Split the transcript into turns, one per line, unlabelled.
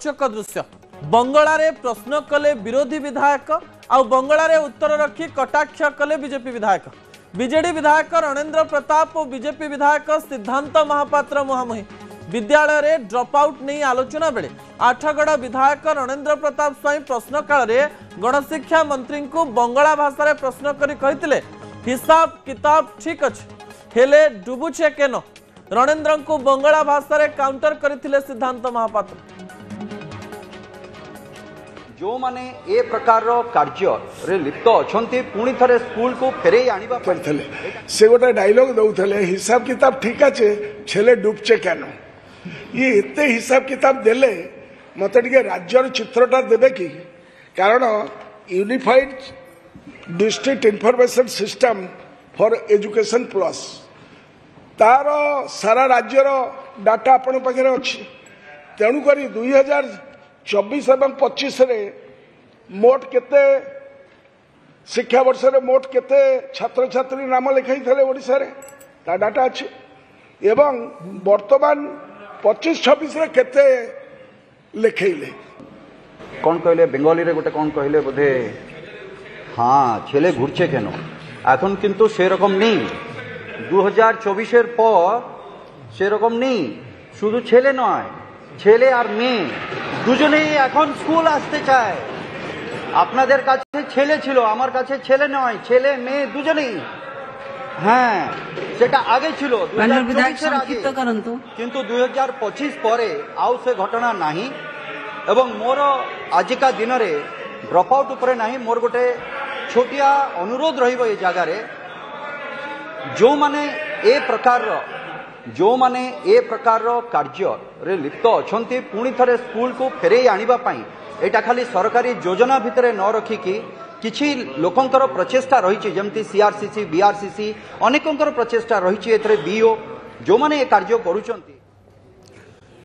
रोचक दृश्य बंगलारे प्रश्न कले विरोधी विधायक आउ बंगलारे उत्तर रखी कटाक्ष कले बीजेपी विधायक बीजेडी विधायक रणेंद्र प्रताप और बीजेपी विधायक सिद्धांत महापात्र मुहांमुही विद्यालय रे ड्रॉप आउट नहीं आलोचना बेले आठगड़ विधायक रणेंद्र प्रताप स्वाई प्रश्न काल रे गणशिक्षा मंत्री को बंगला भाषा रे प्रश्न करी कहिथिले हिसाब किताब ठीक अच्छे हेले डुबुछे केन रणेंद्र को बंगला भाषा रे काउंटर करथिले सिद्धांत महापात्र
जो माने ए प्रकार कार्य रे लिप्त अछंती पुणी थरे स्कूल को फेरे आनिबा
करथले से गोटे डायलॉग दउथले हिसाब किताब ठीक अच्छे छेले डुबचे केन ये एते हिसाब किताब देले मते टिके राज्यर चित्रटा देबे कि कारण unified district information system for education plus तार सारा राज्यर डाटा आपण पाखे अच्छी तेणुक 2024 एवं 25 रे मोट केते शिक्षा वर्ष रे मोट केते छात्र छात्री नाम लिखाई थे ओडिशा रे ता डाटा अच्छी एवं वर्तमान 25-26 रे केते लिखैले
कौन कहले बेंगली रे गोटे कौन कहले बोधे हाँ छेले घुरछे केन এখন কিন্তু সেরকম নেই 2024 এর পর সেরকম নেই শুধু ছেলে নয় ছেলে আর মেয়ে দুজনেই এখন স্কুল আসতে চায় আপনাদের কাছে ছেলে ছিল আমার কাছে ছেলে নয় ছেলে মেয়ে দুজনেই হ্যাঁ সেটা আগে ছিল 2024 এর আগে কিন্তু 2025 পরে আউ সে ঘটনা নাই এবং মোর আজিকা দিনরে ড্রপ আউট উপরে নাই মোর গোটে छोटिया अनुरोध रहिबो ए जगह रे जो माने ए प्रकार कार्य रे लिप्त अछंती पुणी थरे स्कूल को फेरे आनिबा पई एटा खाली सरकारी योजना भितरे न रखी कि किछि लोकंकर प्रचेष्टा रहिछि जेमति सीआरसीसी बीआरसीसी अनेकंकर प्रचेष्टा रहिछि एथरे बीओ जो माने ए कार्य करूछंती।